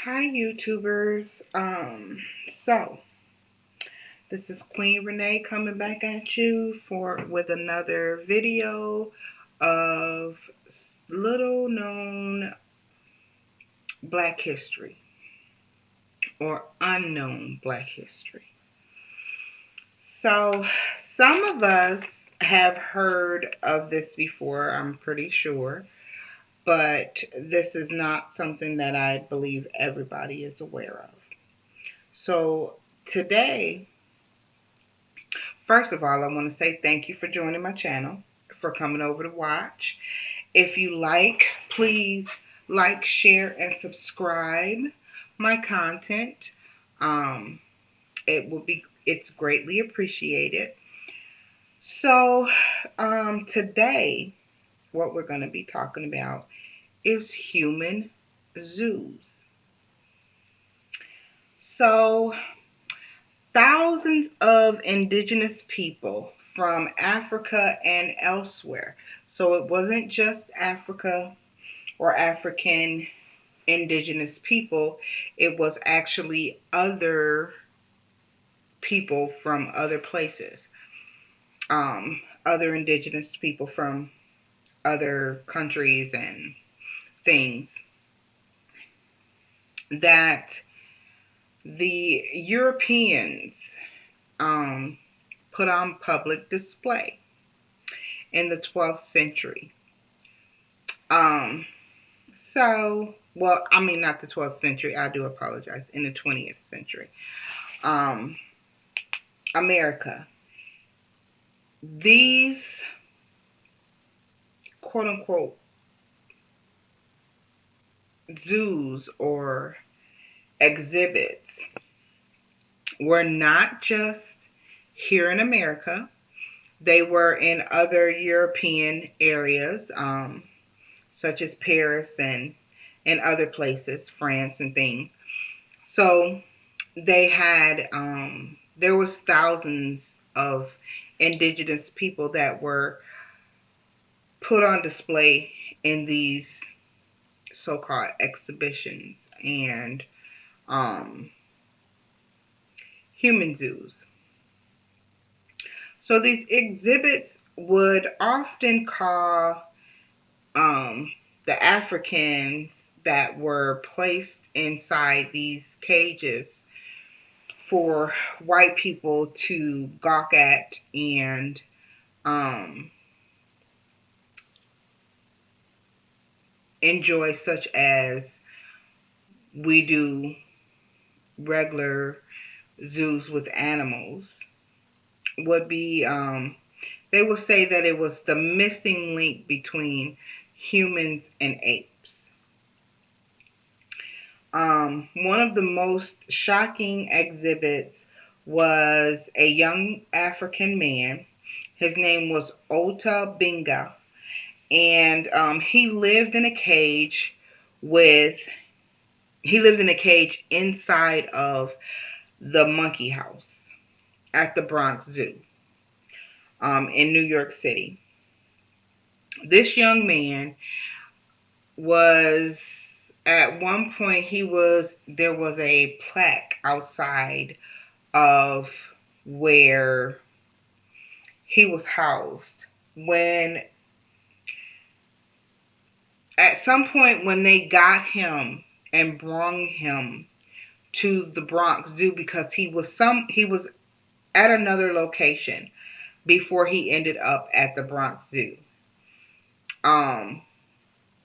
Hi YouTubers. So this is Queen Renee coming back at you for with another video of little known Black history or unknown Black history. So some of us have heard of this before, I'm pretty sure, but this is not something that I believe everybody is aware of. So today, first of all, I want to say thank you for joining my channel, for coming over to watch. If you like, please like, share, and subscribe my content. Um, it's greatly appreciated. So, today, what we're going to be talking about is human zoos. So, thousands of indigenous people from Africa and elsewhere. So it wasn't just Africa or African indigenous people, it was actually other people from other places, other indigenous people from other countries and things that the Europeans um, put on public display in the 12th century. Um, I mean, not the 12th century, I do apologize, in the 20th century. Um, America. These quote unquote zoos or exhibits were not just here in America, they were in other European areas, such as Paris and other places, France and things. So there was thousands of indigenous people that were put on display in these so-called exhibitions and um, human zoos. So these exhibits would often call the Africans that were placed inside these cages for white people to gawk at and um, enjoy, such as we do regular zoos with animals, would be they will say that it was the missing link between humans and apes. One of the most shocking exhibits was a young African man. His name was Ota Benga, and with he lived in a cage inside of the monkey house at the Bronx Zoo, in New York City. This young man was at one point he was there was a plaque outside of where he was housed. When at some point when they got him and brung him to the Bronx Zoo, because he was at another location before he ended up at the Bronx Zoo. Um,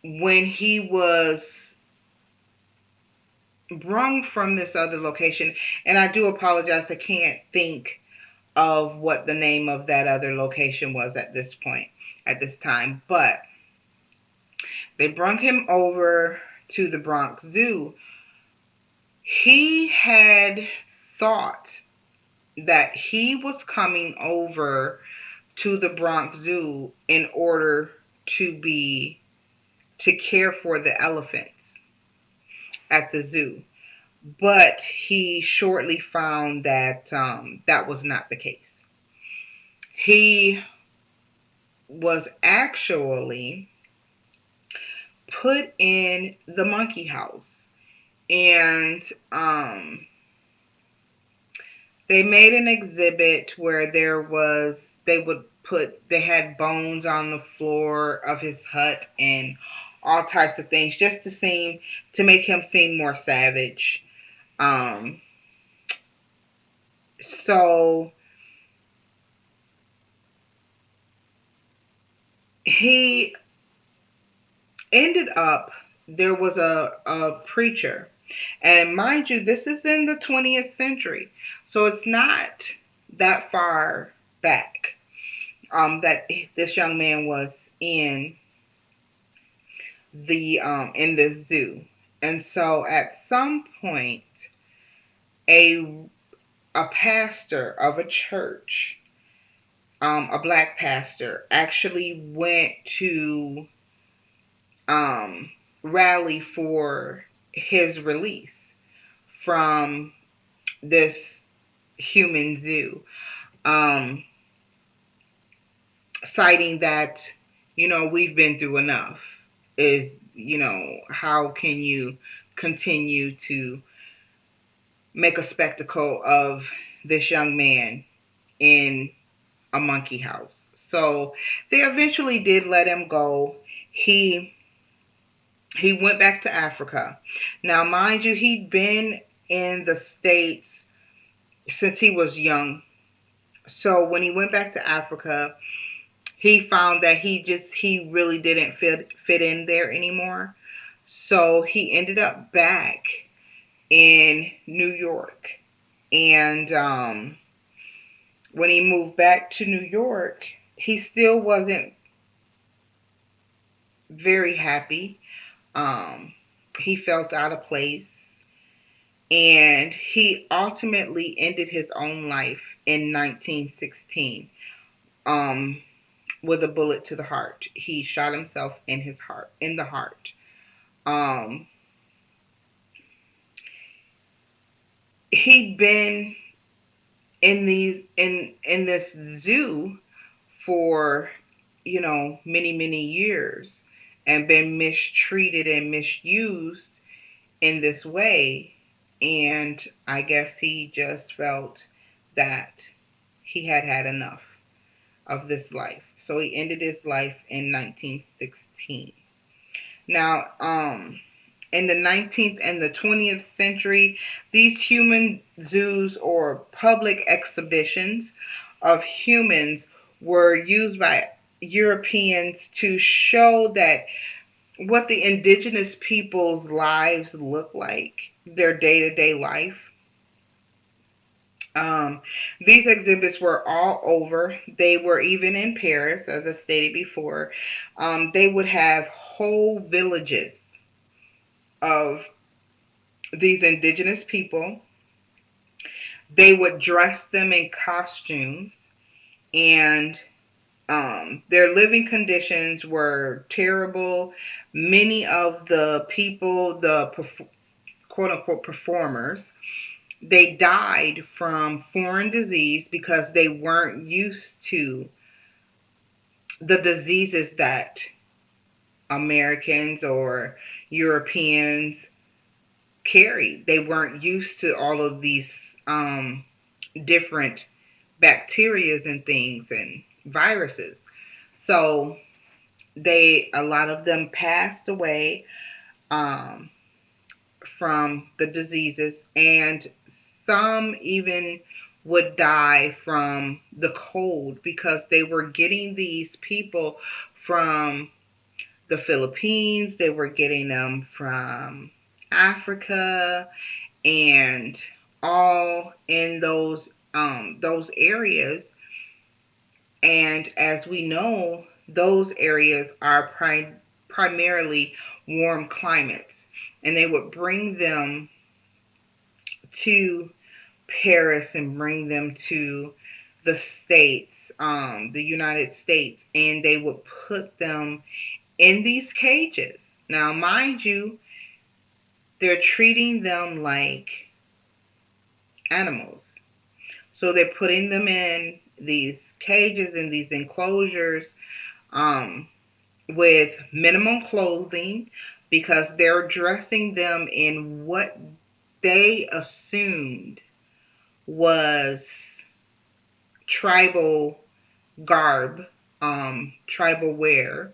when he was brung from this other location, and I do apologize, I can't think of what the name of that other location was at this time, but they brung him over to the Bronx Zoo. He had thought that he was coming over to the Bronx Zoo in order to care for the elephants at the zoo. But he shortly found that that was not the case. He was actually put in the monkey house And they made an exhibit where they had bones on the floor of his hut and all types of things just to make him seem more savage. Um, so he ended up, there was a preacher, and mind you, this is in the 20th century, so it's not that far back, that this young man was in this zoo. And so at some point, a a pastor of a church, a black pastor, actually went to um, rally for his release from this human zoo, um, citing that, we've been through enough. Is, how can you continue to make a spectacle of this young man in a monkey house? So they eventually did let him go. He he went back to Africa. Now, mind you, he'd been in the States since he was young. So when he went back to Africa, he found that he really didn't fit in there anymore. So he ended up back in New York. And when he moved back to New York, he still wasn't very happy. Um, he felt out of place. And he ultimately ended his own life in 1916, um, with a bullet to the heart. He shot himself in the heart. Um, he'd been in this zoo for, many years, and been mistreated and misused in this way. And I guess he just felt that he had had enough of this life. So he ended his life in 1916. Now, in the 19th and the 20th century, these human zoos, or public exhibitions of humans, were used by Europeans to show that what the indigenous people's lives look like, their day-to-day life. Um, these exhibits were all over. They were even in Paris, as I stated before. They would have whole villages of these indigenous people. They would dress them in costumes, and their living conditions were terrible. Many of the people, the quote unquote performers, they died from foreign disease because they weren't used to the diseases that Americans or Europeans carried. They weren't used to all of these different bacterias and things and viruses. So a lot of them passed away um, from the diseases, and some even would die from the cold because they were getting these people from the Philippines, they were getting them from Africa, and all in those areas. And as we know, those areas are primarily warm climates, and they would bring them to Paris and bring them to the States, the United States, and they would put them in these cages. Now, mind you, they're treating them like animals. So they're putting them in these cages and these enclosures, um, with minimum clothing. because they're dressing them in what they assumed was tribal garb, tribal wear,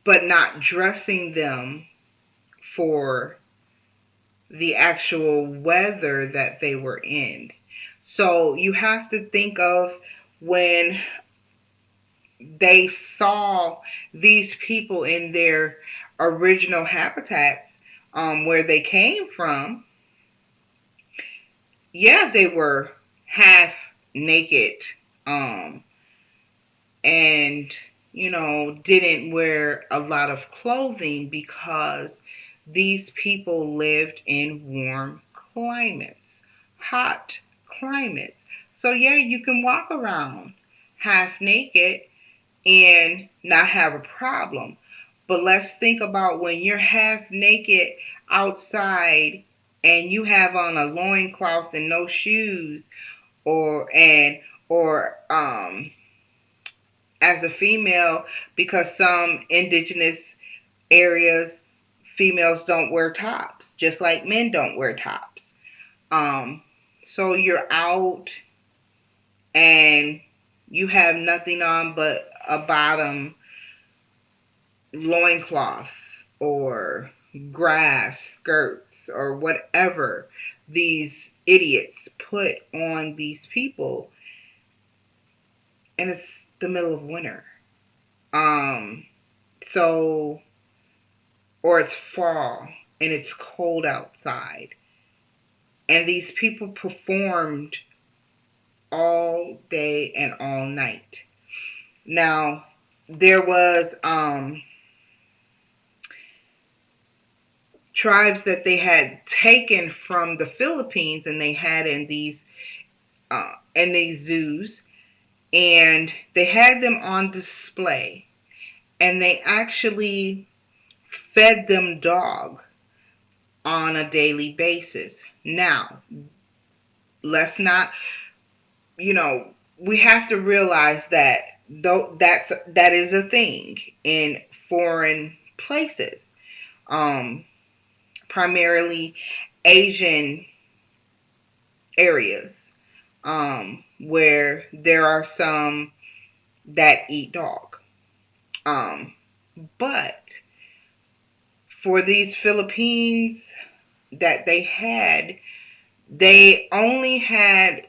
but not dressing them for the actual weather that they were in. So you have to think of when they saw these people in their original habitats, where they came from. Yeah, they were half naked, um, and didn't wear a lot of clothing because these people lived in warm climates, hot climates. So yeah, you can walk around half naked and not have a problem. But let's think about when you're half naked outside and you have on a loincloth and no shoes, or as a female, because some indigenous areas females don't wear tops, just like men don't wear tops. Um, so you're out and you have nothing on but a bottom loincloth or grass skirts or whatever these idiots put on these people, and it's the middle of winter. Um, so, or it's fall and it's cold outside, and these people performed all day and all night. Now, there was tribes that they had taken from the Philippines and they had in these zoos, and they had them on display, and they actually fed them dog on a daily basis. Now, let's not, you know, we have to realize that though that is a thing in foreign places, um, primarily Asian areas, where there are some that eat dog. Um, but for these Philippines that they only had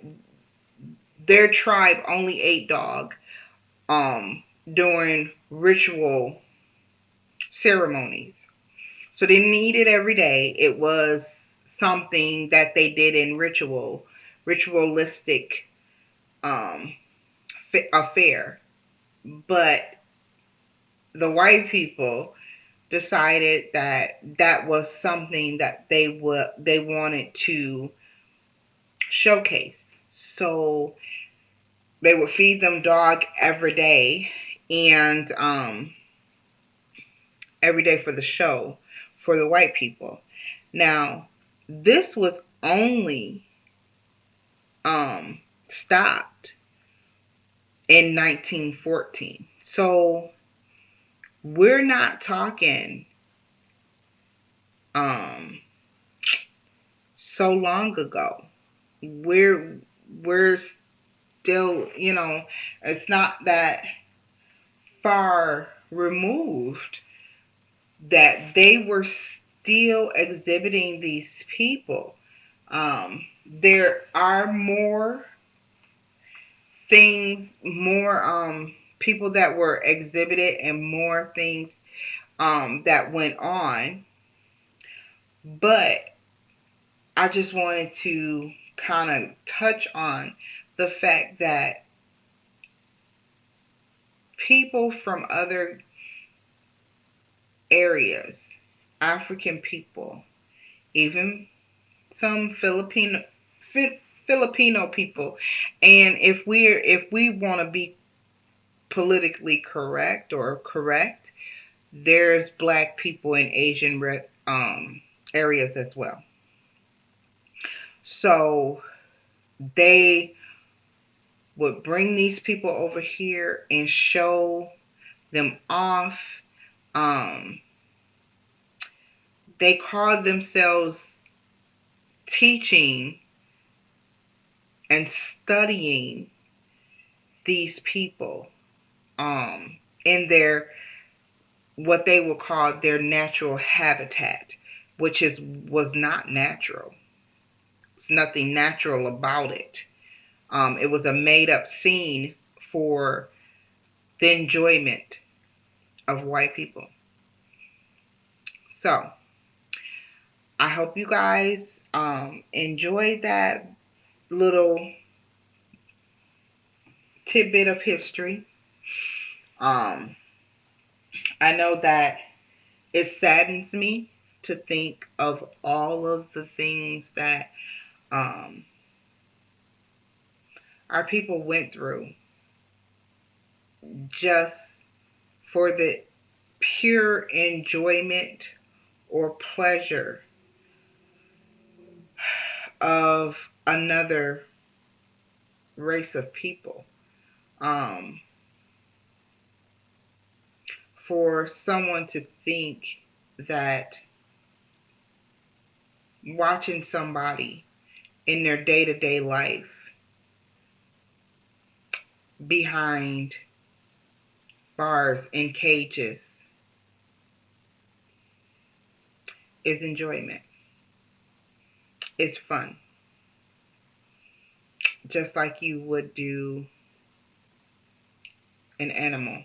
their tribe only ate dog during ritual ceremonies. So they didn't eat it every day. It was something that they did in ritualistic um, affair. But the white people decided that that was something that they wanted to showcase. So they would feed them dog and every day for the show for the white people. Now, this was only stopped in 1914. So we're not talking um so long ago. We're still, it's not that far removed that they were still exhibiting these people. There are more things, more people that were exhibited, and more things that went on. But I just wanted to kind of touch on the fact that people from other areas, African people, even some Filipino people, and if we want to be politically correct or correct, there's black people in Asian areas as well. So they would bring these people over here and show them off. Um, they called themselves teaching and studying these people in their what they would call their natural habitat, which was not natural. There's nothing natural about it. It was a made up scene for the enjoyment of white people. So I hope you guys enjoyed that little tidbit of history. Um, I know that it saddens me to think of all of the things that um, our people went through just for the pure enjoyment or pleasure of another race of people. Um, for someone to think that watching somebody in their day to day life behind bars and cages is enjoyment. It's fun. Just like you would do an animal.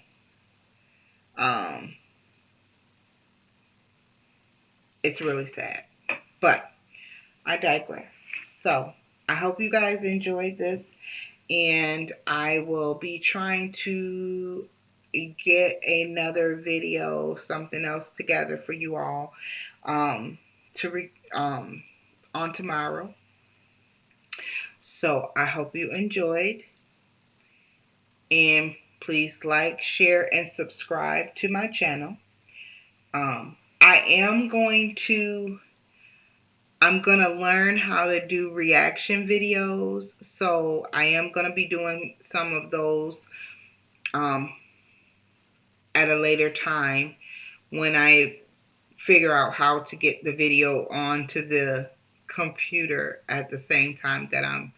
Um, it's really sad. But I digress. So I hope you guys enjoyed this, and I will be trying to get another video, something else together for you all to on tomorrow. So I hope you enjoyed, and please like, share, and subscribe to my channel. I am going to I'm gonna learn how to do reaction videos, so I am gonna be doing some of those um, at a later time when I figure out how to get the video onto the computer at the same time that I'm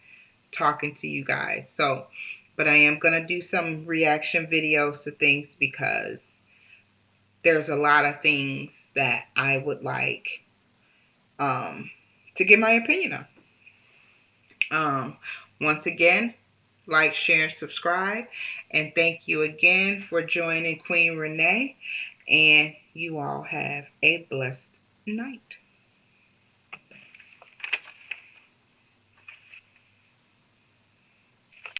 talking to you guys. So, but I am gonna do some reaction videos to things because there's a lot of things that I would like um, to give my opinion on. Once again, like, share, and subscribe. And thank you again for joining Queen Renee. And you all have a blessed night.